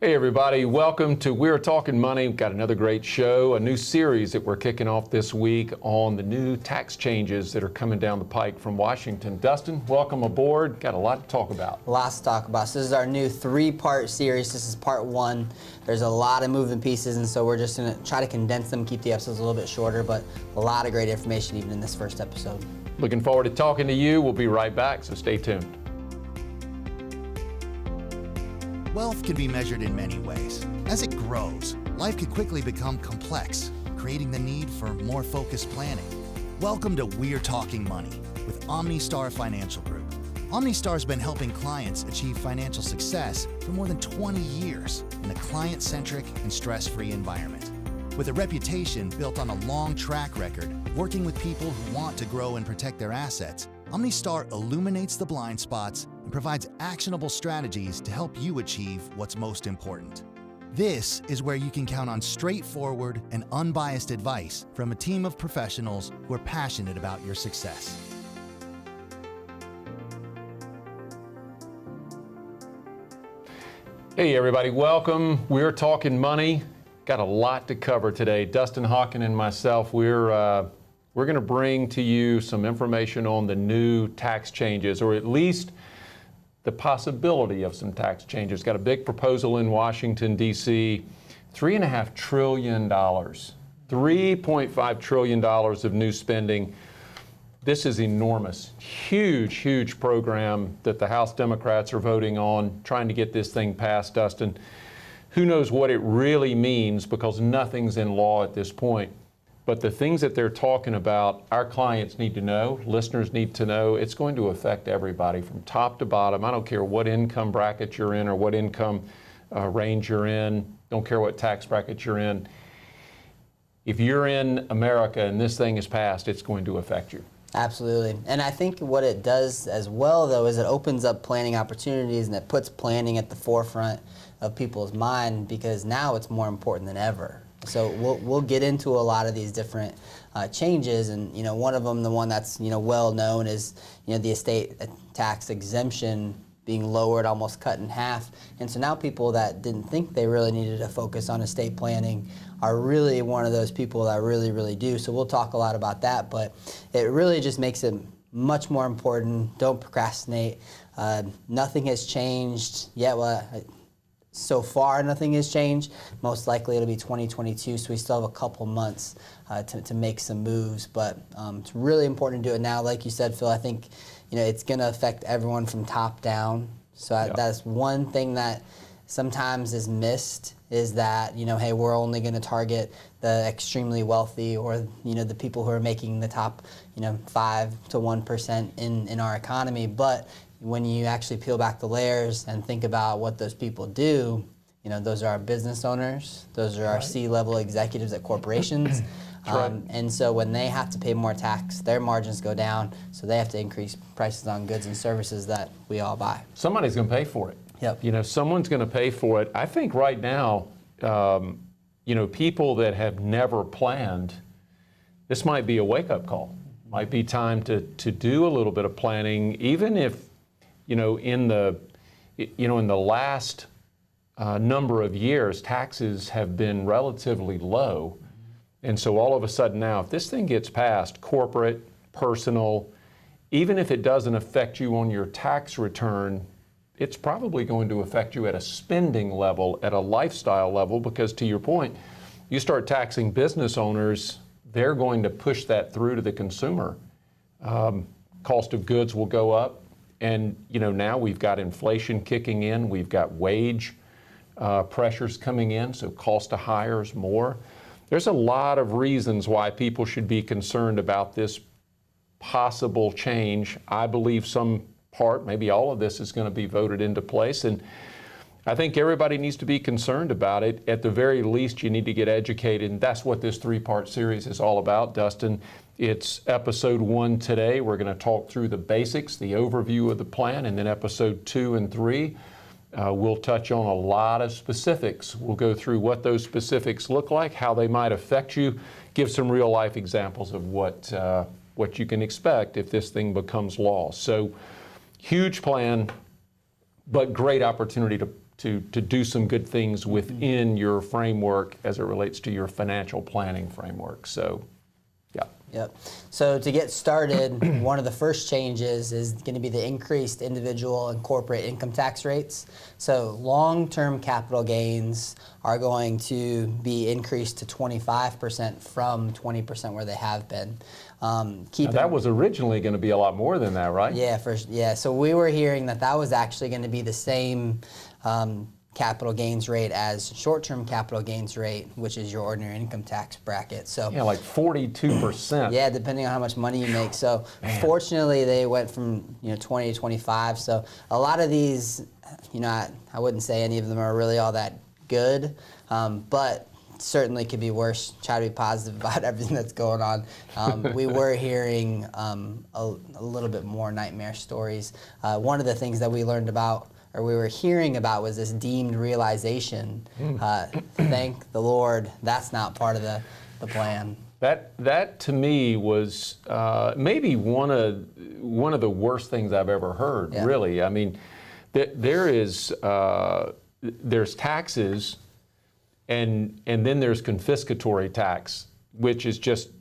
Hey everybody, welcome to We're Talking Money. We've got another great show, a new series that we're kicking off this week on the new tax changes that are coming down the pike from Washington. Dustin, welcome aboard. Got a lot to talk about. Lots to talk about. So this is our new three-part series. This is part one. There's a lot of moving pieces, and so we're just going to try to condense them, keep the episodes a little bit shorter, but a lot of great information even in this first episode. Looking forward to talking to you. We'll be right back, so stay tuned. Wealth can be measured in many ways. As it grows, life can quickly become complex, creating the need for more focused planning. Welcome to We're Talking Money with OmniStar Financial Group. OmniStar's been helping clients achieve financial success for more than 20 years in a client-centric and stress-free environment. With a reputation built on a long track record, working with people who want to grow and protect their assets, OmniStar illuminates the blind spots and provides actionable strategies to help you achieve what's most important. This is where you can count on straightforward and unbiased advice from a team of professionals who are passionate about your success. Hey everybody, welcome. We're Talking Money. Got a lot to cover today. Dustin, Hocken, and myself, we're going to bring to you some information on the new tax changes, or at least the possibility of some tax changes. Got a big proposal in Washington, D.C., $3.5 trillion, $3.5 trillion of new spending. This is enormous. Huge, huge program that the House Democrats are voting on, trying to get this thing passed, Dustin. Who knows what it really means, because nothing's in law at this point. But the things that they're talking about, our clients need to know, listeners need to know. It's going to affect everybody from top to bottom. I don't care what income bracket you're in or what income range you're in. Don't care what tax bracket you're in. If you're in America and this thing is passed, it's going to affect you. Absolutely. And I think what it does as well, though, is it opens up planning opportunities and it puts planning at the forefront of people's mind, because now it's more important than ever. So we'll get into a lot of these different changes, and one of them, the one that's well known, is the estate tax exemption being lowered, almost cut in half. And so now people that didn't think they really needed to focus on estate planning are really one of those people that really do. So we'll talk a lot about that, but it really just makes it much more important. Don't procrastinate. Nothing has changed yet. So far, nothing has changed. Most likely it'll be 2022, so we still have a couple months to make some moves. But it's really important to do it now. Like you said, Phil, I think it's going to affect everyone from top down. So that's one thing that sometimes is missed, is that hey, we're only going to target the extremely wealthy, or the people who are making the top 5 to 1% in our economy. But when you actually peel back the layers and think about what those people do, those are our business owners, those are our C-level executives at corporations. And so when they have to pay more tax, their margins go down, so they have to increase prices on goods and services that we all buy. Somebody's going to pay for it. Yep. Someone's going to pay for it. I think right now, people that have never planned, this might be a wake-up call. Might be time to do a little bit of planning, even if in the last number of years, taxes have been relatively low. And so all of a sudden now, if this thing gets passed, corporate, personal, even if it doesn't affect you on your tax return, it's probably going to affect you at a spending level, at a lifestyle level, because to your point, you start taxing business owners, they're going to push that through to the consumer. Cost of goods will go up. And now we've got inflation kicking in, we've got wage pressures coming in, so cost to hire is more. There's a lot of reasons why people should be concerned about this possible change. I believe some part, maybe all of this, is going to be voted into place, and I think everybody needs to be concerned about it. At the very least, you need to get educated, and that's what this three-part series is all about, Dustin. It's episode 1 today. We're going to talk through the basics, the overview of the plan, and then episode 2 and 3, we'll touch on a lot of specifics. We'll go through what those specifics look like, how they might affect you, give some real-life examples of what you can expect if this thing becomes law. So, huge plan, but great opportunity to do some good things within your framework as it relates to your financial planning framework. So, yeah. Yep. So to get started, one of the first changes is going to be the increased individual and corporate income tax rates. So long-term capital gains are going to be increased to 25% from 20% where they have been. Now, that was originally going to be a lot more than that, right? Yeah. So we were hearing that was actually going to be the same capital gains rate as short-term capital gains rate, which is your ordinary income tax bracket. So yeah, like 42%. Yeah, depending on how much money you make. So Man. Fortunately, they went from 20 to 25. So a lot of these, I wouldn't say any of them are really all that good, but certainly could be worse. Try to be positive about everything that's going on. We were hearing a little bit more nightmare stories. One of the things that we learned about, or we were hearing about, was this deemed realization. Thank the Lord, that's not part of the plan. That to me was maybe one of the worst things I've ever heard. Yeah. Really, I mean, there's taxes, and then there's confiscatory tax, which is just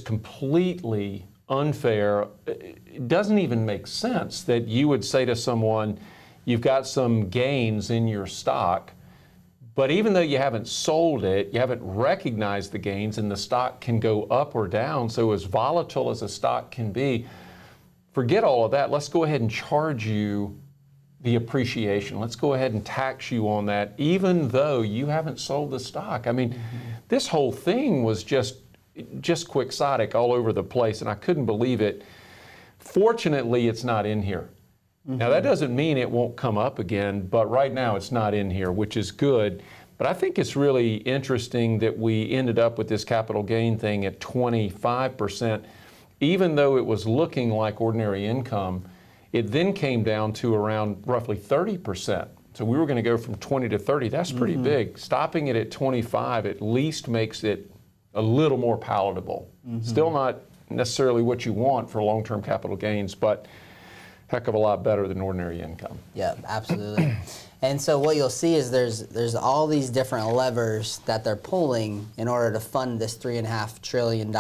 completely unfair. It doesn't even make sense that you would say to someone, you've got some gains in your stock, but even though you haven't sold it, you haven't recognized the gains, and the stock can go up or down, so as volatile as a stock can be, forget all of that. Let's go ahead and charge you the appreciation. Let's go ahead and tax you on that, even though you haven't sold the stock. I mean, this whole thing was just quixotic all over the place, and I couldn't believe it. Fortunately, it's not in here. Now, that doesn't mean it won't come up again, but right now it's not in here, which is good. But I think it's really interesting that we ended up with this capital gain thing at 25%, even though it was looking like ordinary income. It then came down to around roughly 30%. So we were going to go from 20 to 30. That's pretty big. Stopping it at 25 at least makes it a little more palatable. Still not necessarily what you want for long-term capital gains, but heck of a lot better than ordinary income. Yeah, absolutely. And so what you'll see is there's all these different levers that they're pulling in order to fund this $3.5 trillion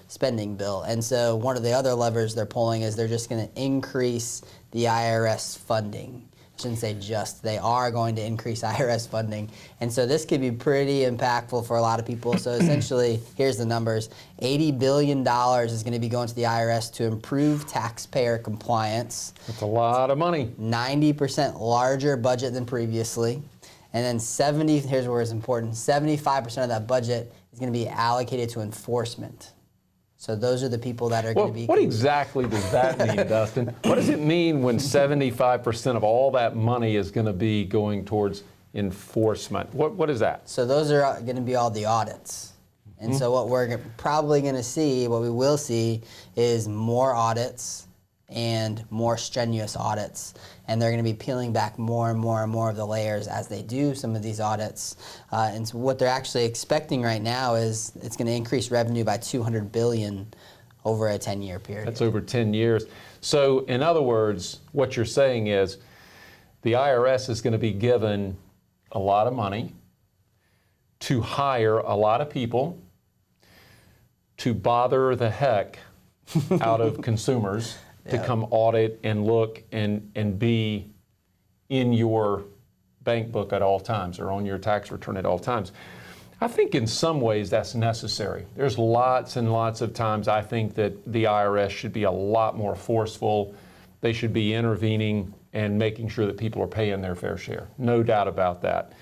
spending bill. And so one of the other levers they're pulling is they're just going to increase the IRS funding. I shouldn't say just, they are going to increase IRS funding. And so this could be pretty impactful for a lot of people. So essentially, here's the numbers. $80 billion is going to be going to the IRS to improve taxpayer compliance. That's a lot of money. 90% larger budget than previously. And then here's where it's important, 75% of that budget is going to be allocated to enforcement. So those are the people that are going to be... What exactly does that mean, Dustin? What does it mean when 75% of all that money is going to be going towards enforcement? What is that? So those are going to be all the audits. And so what we're probably going to see, what we will see, is more audits and more strenuous audits. And they're going to be peeling back more and more and more of the layers as they do some of these audits. And so what they're actually expecting right now is it's going to increase revenue by $200 billion over a 10-year period. That's over 10 years. So in other words, what you're saying is the IRS is going to be given a lot of money to hire a lot of people to bother the heck out of consumers to come audit and look and be in your bank book at all times or on your tax return at all times. I think in some ways that's necessary. There's lots and lots of times I think that the IRS should be a lot more forceful. They should be intervening and making sure that people are paying their fair share. No doubt about that.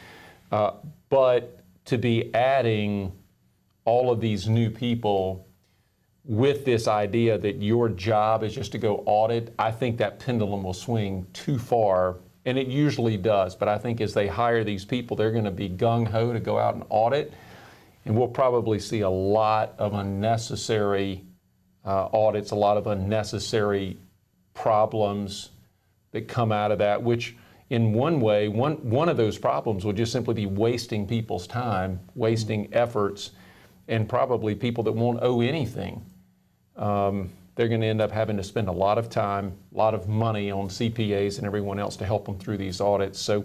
But to be adding all of these new people with this idea that your job is just to go audit, I think that pendulum will swing too far, and it usually does. But I think as they hire these people, they're going to be gung-ho to go out and audit, and we'll probably see a lot of unnecessary audits, a lot of unnecessary problems that come out of that, which in one way, one of those problems will just simply be wasting people's time, wasting efforts, and probably people that won't owe anything they're going to end up having to spend a lot of time, a lot of money on CPAs and everyone else to help them through these audits. So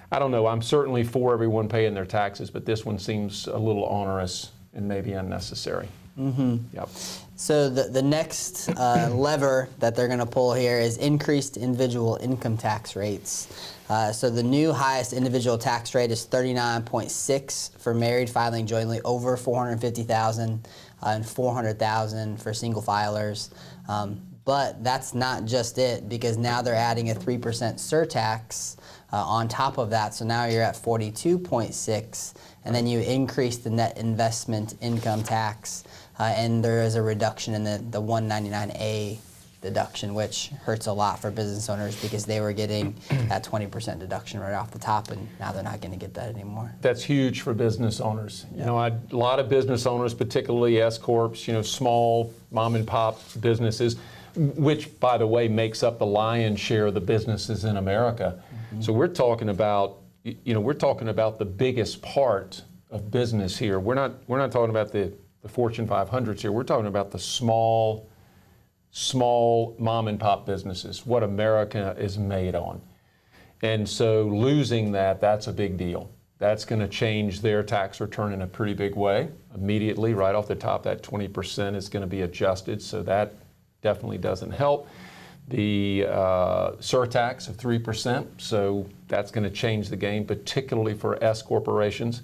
I don't know. I'm certainly for everyone paying their taxes, but this one seems a little onerous and maybe unnecessary. Mm-hmm. Yep. So the next lever that they're going to pull here is increased individual income tax rates. So the new highest individual tax rate is 39.6 for married filing jointly over $450,000 and $400,000 for single filers. But that's not just it, because now they're adding a 3% surtax on top of that. So now you're at 42.6, and then you increase the net investment income tax, and there is a reduction in the 199A deduction, which hurts a lot for business owners because they were getting that 20% deduction right off the top, and now they're not going to get that anymore. That's huge for business owners. Yep. You know, a lot of business owners, particularly S corps, you know, small mom and pop businesses, which, by the way, makes up the lion's share of the businesses in America. Mm-hmm. So we're talking about, you know, we're talking about the biggest part of business here. We're not talking about the Fortune 500s here. We're talking about the small mom and pop businesses, what America is made on. And so losing that's a big deal. That's going to change their tax return in a pretty big way. Immediately, right off the top, that 20% is going to be adjusted, so that definitely doesn't help. The surtax of 3%, so that's going to change the game, particularly for S corporations,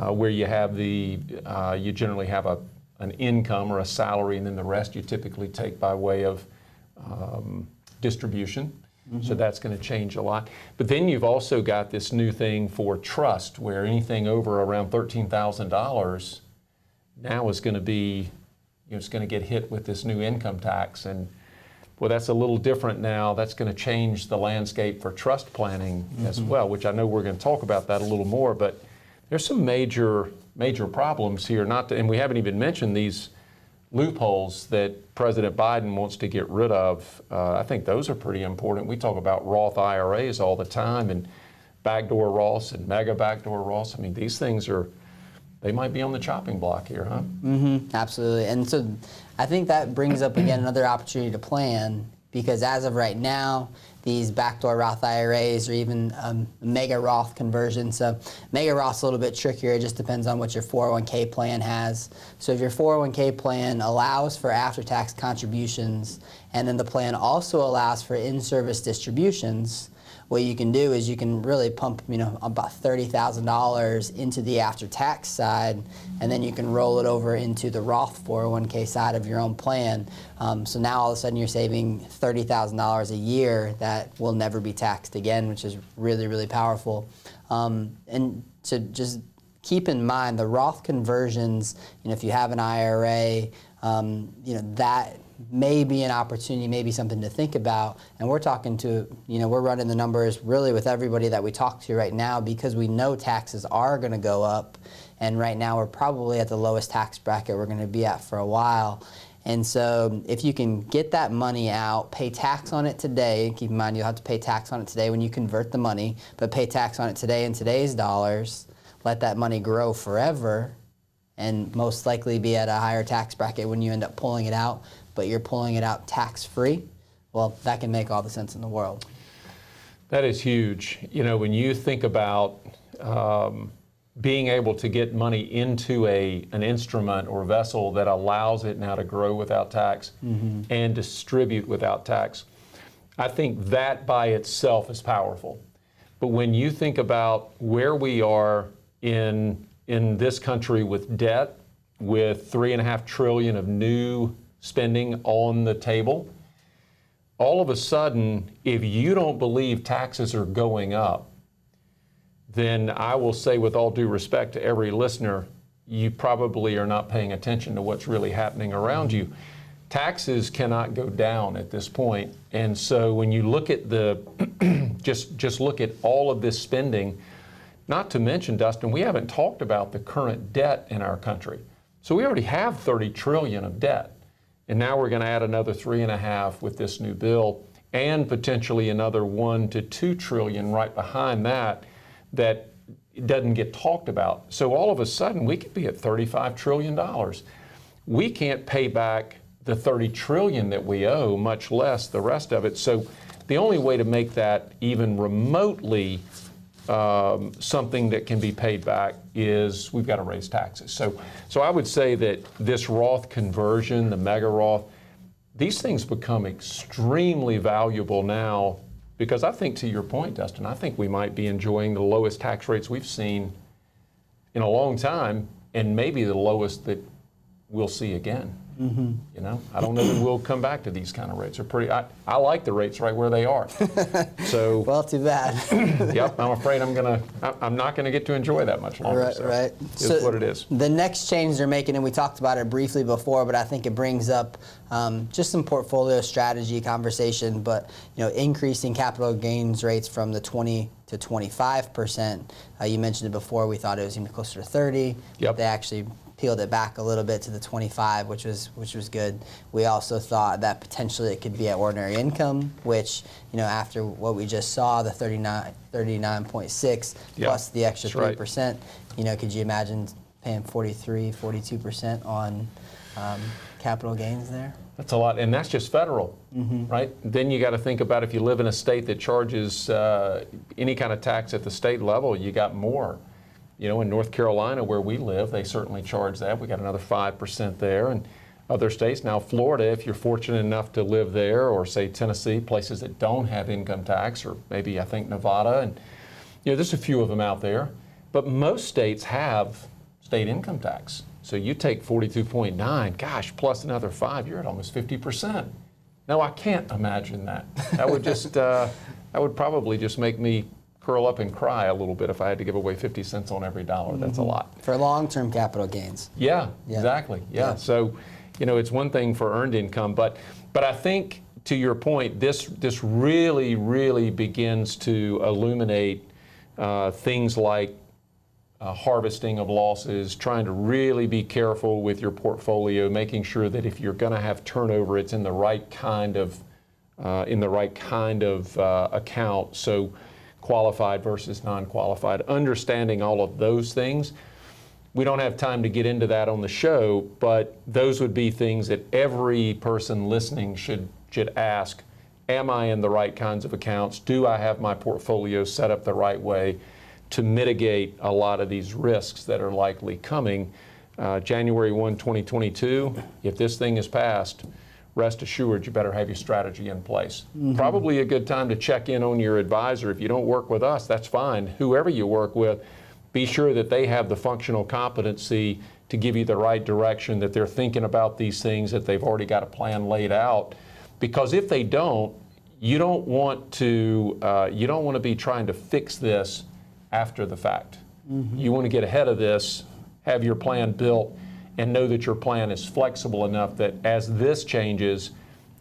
where you have you generally have an income or a salary, and then the rest you typically take by way of distribution. Mm-hmm. So that's going to change a lot. But then you've also got this new thing for trust, where anything over around $13,000 now is going to be, you know, it's going to get hit with this new income tax. And well, that's a little different now. That's going to change the landscape for trust planning mm-hmm. as well, which I know we're going to talk about that a little more. But there's some major problems here, and we haven't even mentioned these loopholes that President Biden wants to get rid of. I think those are pretty important. We talk about Roth IRAs all the time, and backdoor Roths and mega backdoor Roths. I mean, these things they might be on the chopping block here, huh? Mm-hmm, absolutely. And so I think that brings up again another opportunity to plan, because as of right now, these backdoor Roth IRAs or even mega Roth conversion. So mega Roth's a little bit trickier. It just depends on what your 401k plan has. So if your 401k plan allows for after-tax contributions, and then the plan also allows for in-service distributions, what you can do is you can really pump, you know, about $30,000 into the after-tax side, and then you can roll it over into the Roth 401k side of your own plan. So now all of a sudden you're saving $30,000 a year that will never be taxed again, which is really, really powerful. And to just keep in mind, the Roth conversions, you know, if you have an IRA, you know, that may be an opportunity, maybe something to think about. And we're talking to, you know, we're running the numbers really with everybody that we talk to right now, because we know taxes are going to go up. And right now we're probably at the lowest tax bracket we're going to be at for a while. And so if you can get that money out, pay tax on it today, keep in mind you'll have to pay tax on it today when you convert the money, but pay tax on it today in today's dollars, let that money grow forever, and most likely be at a higher tax bracket when you end up pulling it out, but you're pulling it out tax-free, well, that can make all the sense in the world. That is huge. You know, when you think about being able to get money into an instrument or vessel that allows it now to grow without tax mm-hmm. and distribute without tax, I think that by itself is powerful. But when you think about where we are in this country with debt, with $3.5 trillion of new spending on the table, all of a sudden, if you don't believe taxes are going up, then I will say with all due respect to every listener, you probably are not paying attention to what's really happening around you. Taxes cannot go down at this point. And so when you look at just look at all of this spending, not to mention, Dustin, we haven't talked about the current debt in our country. So we already have 30 trillion of debt. And now we're going to add another 3.5 with this new bill, and potentially another 1 to 2 trillion right behind that doesn't get talked about. So all of a sudden we could be at $35 trillion. We can't pay back the 30 trillion that we owe, much less the rest of it. So the only way to make that even remotely something that can be paid back is we've got to raise taxes. So I would say that this Roth conversion, the mega Roth, these things become extremely valuable now, because I think, to your point, Dustin, I think we might be enjoying the lowest tax rates we've seen in a long time, and maybe the lowest that we'll see again. You know, I don't know that we'll come back to these kind of rates. They're pretty. I like the rates right where they are. So Well, too bad. Yep, I'm afraid I'm not gonna get to enjoy that much longer. Right, so right. It's what it is. The next change they're making, and we talked about it briefly before, but I think it brings up just some portfolio strategy conversation. But increasing capital gains rates from the 20 to 25%. You mentioned it before. We thought it was even closer to 30. Yep. They actually peeled it back a little bit to the 25, which was good. We also thought that potentially it could be at ordinary income, which after what we just saw, the 39.6 plus the extra 3%. Could you imagine paying 42% on capital gains there? That's a lot, and that's just federal, right? Then you got to think about if you live in a state that charges any kind of tax at the state level, you got more. In North Carolina, where we live, they certainly charge that. We got another 5% there, and other states. Now, Florida, if you're fortunate enough to live there, or say Tennessee, places that don't have income tax, or maybe I think Nevada, and there's a few of them out there. But most states have state income tax. So you take 42.9, gosh, plus another 5, you're at almost 50%. No, I can't imagine that. That would just, that would probably just make me curl up and cry a little bit if I had to give away 50 cents on every dollar. That's a lot. For long-term capital gains. Yeah, exactly. Yeah. So, it's one thing for earned income, but I think, to your point, this really, really begins to illuminate things like harvesting of losses, trying to really be careful with your portfolio, making sure that if you're going to have turnover, it's in the right kind of account. So qualified versus non-qualified, understanding all of those things. We don't have time to get into that on the show, but those would be things that every person listening should ask. Am I in the right kinds of accounts? Do I have my portfolio set up the right way to mitigate a lot of these risks that are likely coming? January 1, 2022, if this thing is passed, rest assured you better have your strategy in place. Probably a good time to check in on your advisor. If you don't work with us, that's fine. Whoever you work with, be sure that they have the functional competency to give you the right direction, that they're thinking about these things, that they've already got a plan laid out. Because if they don't, you don't want to be trying to fix this after the fact. You want to get ahead of this, have your plan built, and know that your plan is flexible enough that as this changes,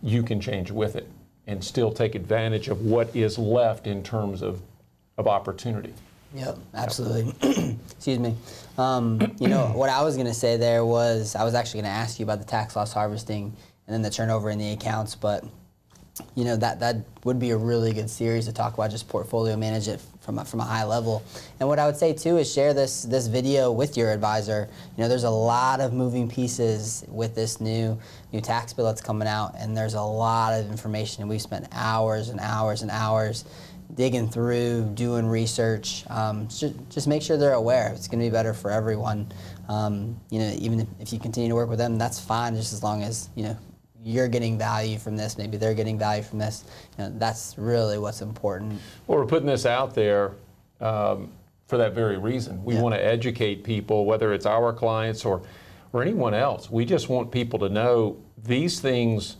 you can change with it and still take advantage of what is left in terms of opportunity. Yep, absolutely. Excuse me. What I was going to say there was, I was actually going to ask you about the tax loss harvesting and then the turnover in the accounts, but that would be a really good series to talk about just portfolio management from a high level. And what I would say too is share this video with your advisor. There's a lot of moving pieces with this new tax bill that's coming out, and there's a lot of information, and we've spent hours and hours and hours digging through, doing research. Just make sure they're aware. It's going to be better for everyone. Even if you continue to work with them, that's fine, just as long as you're getting value from this, maybe they're getting value from this. That's really what's important. Well, we're putting this out there for that very reason. We want to educate people, whether it's our clients or anyone else. We just want people to know these things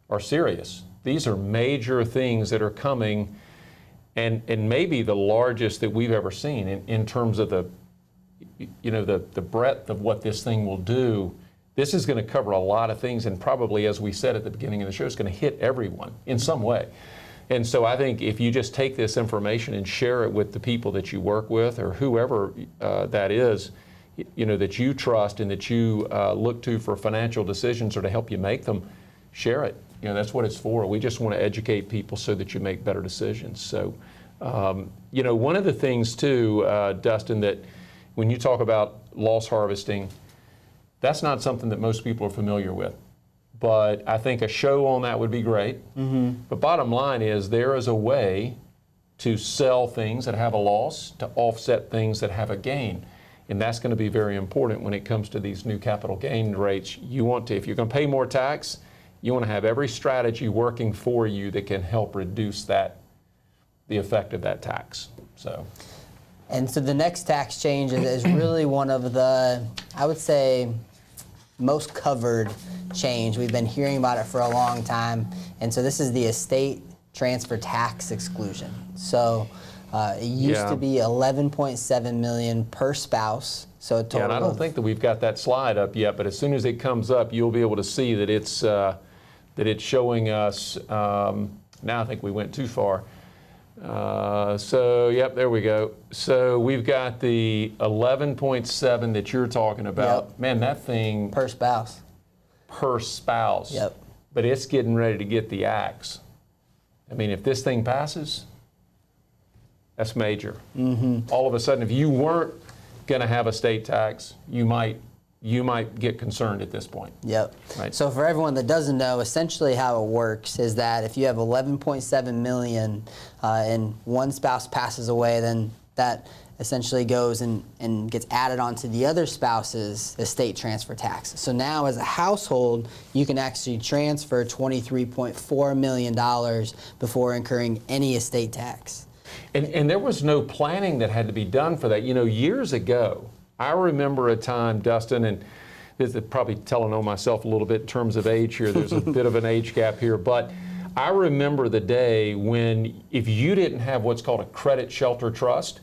are serious. These are major things that are coming, and maybe the largest that we've ever seen in terms of the breadth of what this thing will do. This is going to cover a lot of things, and probably, as we said at the beginning of the show, it's going to hit everyone in some way. And so I think if you just take this information and share it with the people that you work with, or whoever that is, that you trust and that you look to for financial decisions or to help you make them, share it. That's what it's for. We just want to educate people so that you make better decisions. So, one of the things too, Dustin, that when you talk about loss harvesting, that's not something that most people are familiar with. but I think a show on that would be great. But bottom line is there is a way to sell things that have a loss to offset things that have a gain. And that's going to be very important when it comes to these new capital gain rates. You want to, if you're going to pay more tax, you want to have every strategy working for you that can help reduce that, the effect of that tax. And so the next tax change is really one of the, I would say, most covered change. We've been hearing about it for a long time. And so this is the estate transfer tax exclusion. So it used to be $11.7 million per spouse. So a total and I don't think that we've got that slide up yet, but as soon as it comes up, you'll be able to see that it's showing us. Now I think we went too far. So yep, there we go. So we've got the 11.7 that you're talking about. Yep. Man, that thing per spouse. Per spouse. Yep. But it's getting ready to get the axe. I mean, if this thing passes, that's major. All of a sudden, if you weren't going to have a state tax, you might get concerned at this point. Yep. Right. So for everyone that doesn't know, essentially how it works is that if you have 11.7 million and one spouse passes away, then that essentially goes and gets added onto the other spouse's estate transfer tax. So now as a household, you can actually transfer $23.4 million before incurring any estate tax. And there was no planning that had to be done for that. You know, years ago, I remember a time, Dustin, and this is probably telling on myself a little bit in terms of age here. There's a bit of an age gap here, but I remember the day when if you didn't have what's called a credit shelter trust,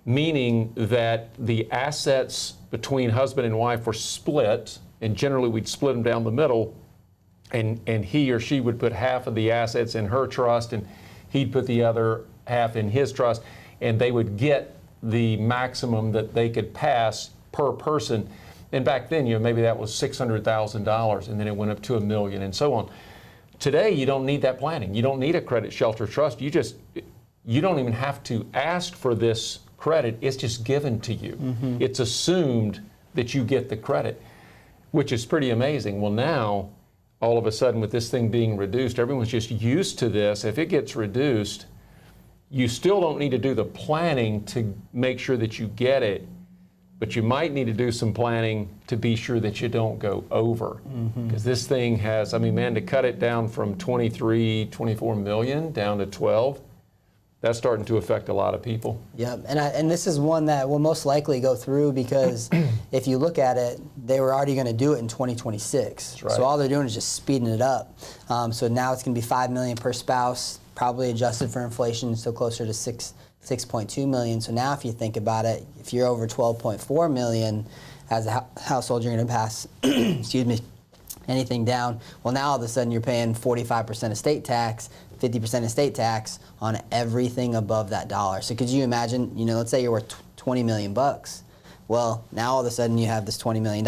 meaning that the assets between husband and wife were split, and generally we'd split them down the middle, and he or she would put half of the assets in her trust, and he'd put the other half in his trust, and they would get the maximum that they could pass per person. And back then, you know, maybe that was $600,000, and then it went up to $1 million, and so on. Today, you don't need that planning. You don't need a credit shelter trust. You don't even have to ask for this credit. It's just given to you. It's assumed that you get the credit, which is pretty amazing. Well, now, all of a sudden, with this thing being reduced, everyone's just used to this. If it gets reduced, you still don't need to do the planning to make sure that you get it, but you might need to do some planning to be sure that you don't go over. Because this thing has, I mean, man, to cut it down from 24 million down to 12, that's starting to affect a lot of people. Yep, and this is one that will most likely go through because if you look at it, they were already going to do it in 2026. That's right. So all they're doing is just speeding it up. So now it's going to be $5 million per spouse, probably adjusted for inflation, so closer to $6.2 million. So now if you think about it, if you're over 12.4 million as a household, you're going to pass, excuse me, anything down. Well, now all of a sudden you're paying 45% estate tax, 50% estate tax on everything above that dollar. So could you imagine, you know, let's say you're worth 20 million bucks. Well, now all of a sudden you have this $20 million.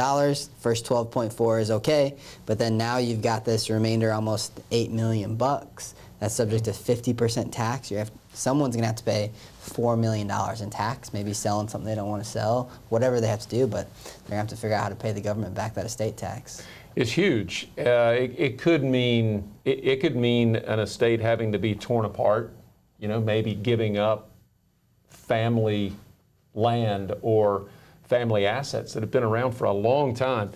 First 12.4 is okay, but then now you've got this remainder almost 8 million bucks. That's subject to 50% tax. Someone's gonna have to pay $4 million in tax, maybe selling something they don't want to sell, whatever they have to do, but they're gonna have to figure out how to pay the government back that estate tax. It's huge. It could mean an estate having to be torn apart. You know, maybe giving up family land or family assets that have been around for a long time.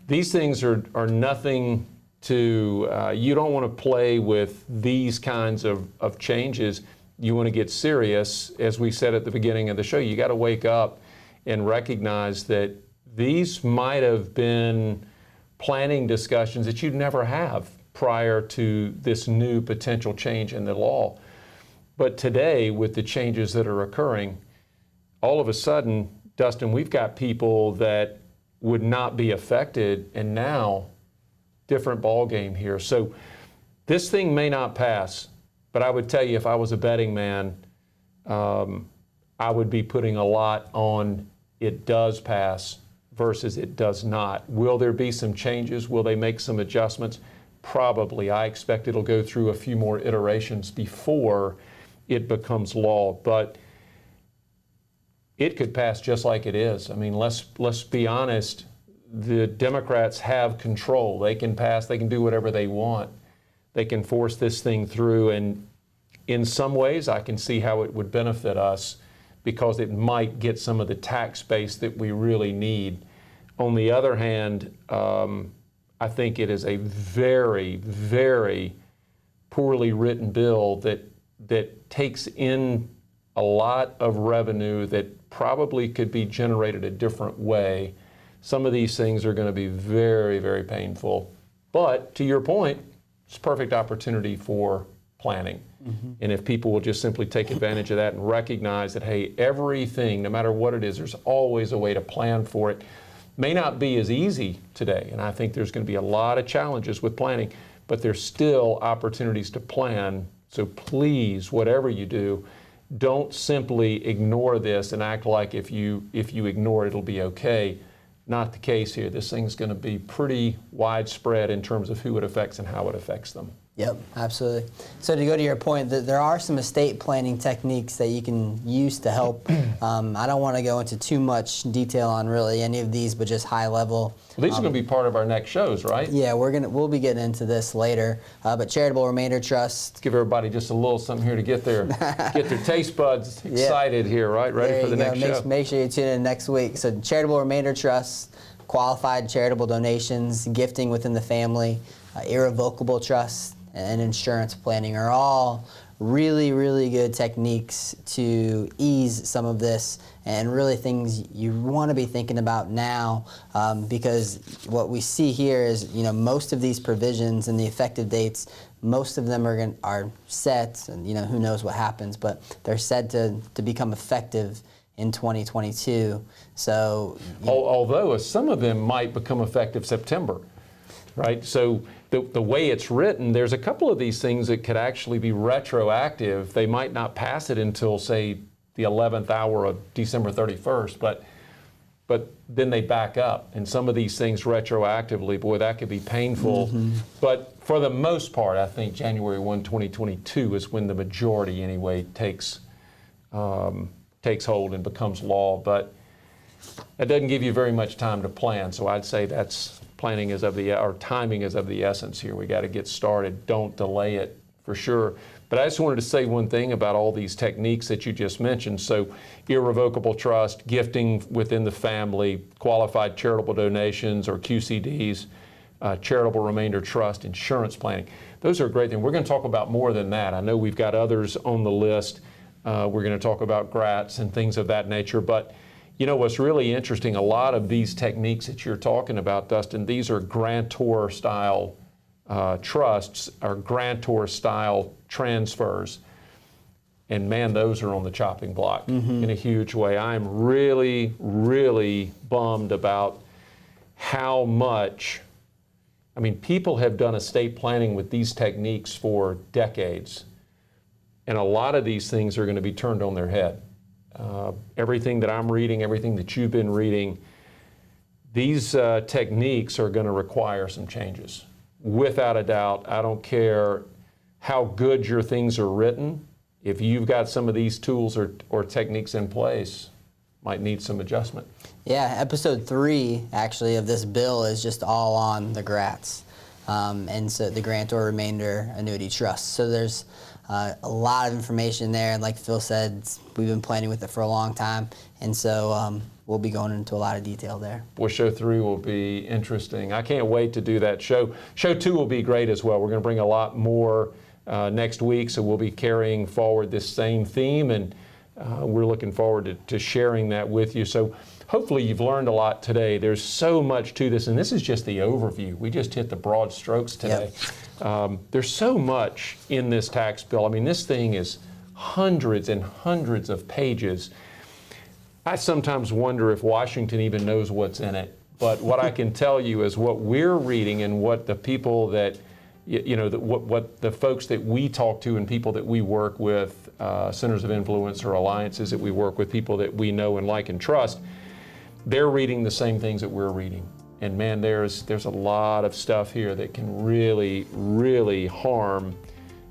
These things are nothing to. You don't want to play with these kinds of changes. You want to get serious, as we said at the beginning of the show. You got to wake up and recognize that these might have been planning discussions that you'd never have prior to this new potential change in the law. But today, with the changes that are occurring, all of a sudden, Dustin, we've got people that would not be affected, and now, different ball game here. So this thing may not pass, but I would tell you, if I was a betting man, I would be putting a lot on it does pass versus it does not. Will there be some changes? Will they make some adjustments? Probably. I expect it'll go through a few more iterations before it becomes law, but it could pass just like it is. I mean, let's be honest. the Democrats have control. They can pass, they can do whatever they want. They can force this thing through, and in some ways I can see how it would benefit us because it might get some of the tax base that we really need. On the other hand, I think it is a very, very poorly written bill that takes in a lot of revenue that probably could be generated a different way. Some of these things are going to be very, very painful. But to your point, it's a perfect opportunity for planning. Mm-hmm. And if people will just simply take advantage of that and recognize that, hey, everything, no matter what it is, there's always a way to plan for it. May not be as easy today, and I think there's going to be a lot of challenges with planning, but there's still opportunities to plan. So please, whatever you do, don't simply ignore this and act like if you ignore it, it'll be okay. Not the case here. This thing's going to be pretty widespread in terms of who it affects and how it affects them. Yep, absolutely. So to go to your point, there are some estate planning techniques that you can use to help. I don't want to go into too much detail on really any of these, but just high level. Well, these are going to be part of our next shows, right? Yeah, we'll be getting into this later. But charitable remainder trust. Let's give everybody just a little something here to get their taste buds excited here, right? Ready for the next show. Make sure you tune in next week. So charitable remainder trust, qualified charitable donations, gifting within the family, irrevocable trust, and insurance planning are all really, really good techniques to ease some of this and really things you want to be thinking about now because what we see here is, most of these provisions and the effective dates, most of them are set, and who knows what happens, but they're set to become effective in 2022. So, although some of them might become effective September, right? So the way it's written, there's a couple of these things that could actually be retroactive. They might not pass it until, say, the 11th hour of December 31st, but then they back up. And some of these things retroactively, boy, that could be painful. Mm-hmm. But for the most part, I think January 1, 2022 is when the majority, anyway, takes hold and becomes law. But that doesn't give you very much time to plan. So I'd say timing is of the essence here. We got to get started. Don't delay it for sure. But I just wanted to say one thing about all these techniques that you just mentioned. So irrevocable trust, gifting within the family, qualified charitable donations or QCDs, charitable remainder trust, insurance planning. Those are great things. We're going to talk about more than that. I know we've got others on the list. We're going to talk about grants and things of that nature. But what's really interesting, a lot of these techniques that you're talking about, Dustin, these are grantor-style trusts or grantor-style transfers. And man, those are on the chopping block in a huge way. I'm really, really bummed about how much, people have done estate planning with these techniques for decades. And a lot of these things are going to be turned on their head. Everything that I'm reading, everything that you've been reading, these techniques are going to require some changes. Without a doubt, I don't care how good your things are written. If you've got some of these tools or techniques in place, might need some adjustment. Yeah, episode 3 actually of this bill is just all on the GRATs. And so the grantor remainder annuity trust. So there's a lot of information there, and like Phil said, we've been planning with it for a long time, and so we'll be going into a lot of detail there. Boy, show 3 will be interesting. I can't wait to do that show. Show 2 will be great as well. We're going to bring a lot more next week, so we'll be carrying forward this same theme, and we're looking forward to sharing that with you. So hopefully you've learned a lot today. There's so much to this, and this is just the overview. We just hit the broad strokes today. Yep. There's so much in this tax bill. This thing is hundreds and hundreds of pages. I sometimes wonder if Washington even knows what's in it. But what I can tell you is what we're reading and what the people that, what the folks that we talk to and people that we work with, centers of influence or alliances that we work with, people that we know and like and trust, they're reading the same things that we're reading. And man, there's a lot of stuff here that can really, really harm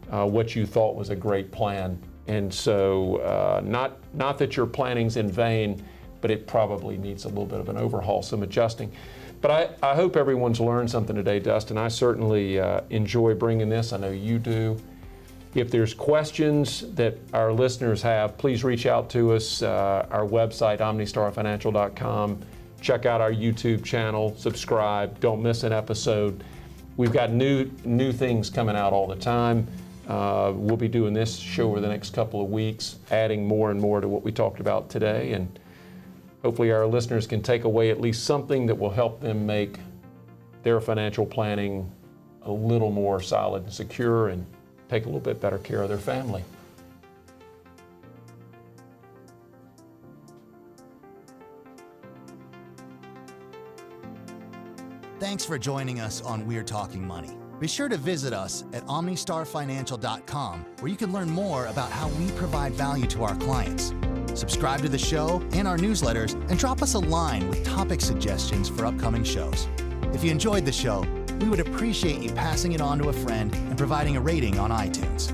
what you thought was a great plan. And so not that your planning's in vain, but it probably needs a little bit of an overhaul, some adjusting. But I hope everyone's learned something today, Dustin. I certainly enjoy bringing this. I know you do. If there's questions that our listeners have, please reach out to us. Our website, omnistarfinancial.com. Check out our YouTube channel. Subscribe. Don't miss an episode. We've got new things coming out all the time. We'll be doing this show over the next couple of weeks, adding more and more to what we talked about today. And hopefully our listeners can take away at least something that will help them make their financial planning a little more solid and secure and take a little bit better care of their family. Thanks for joining us on We're Talking Money. Be sure to visit us at omnistarfinancial.com, where you can learn more about how we provide value to our clients. Subscribe to the show and our newsletters, and drop us a line with topic suggestions for upcoming shows. If you enjoyed the show, we would appreciate you passing it on to a friend and providing a rating on iTunes.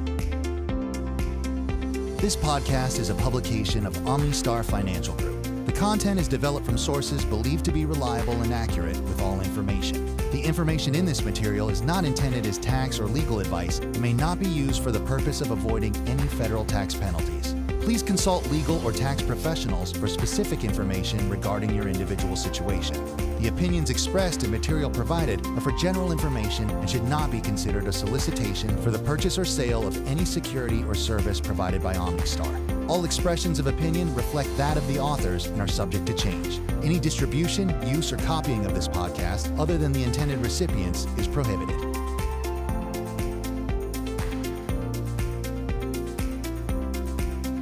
This podcast is a publication of OmniStar Financial Group. The content is developed from sources believed to be reliable and accurate with all information. The information in this material is not intended as tax or legal advice and may not be used for the purpose of avoiding any federal tax penalties. Please consult legal or tax professionals for specific information regarding your individual situation. The opinions expressed and material provided are for general information and should not be considered a solicitation for the purchase or sale of any security or service provided by OmniStar. All expressions of opinion reflect that of the authors and are subject to change. Any distribution, use, or copying of this podcast, other than the intended recipients, is prohibited.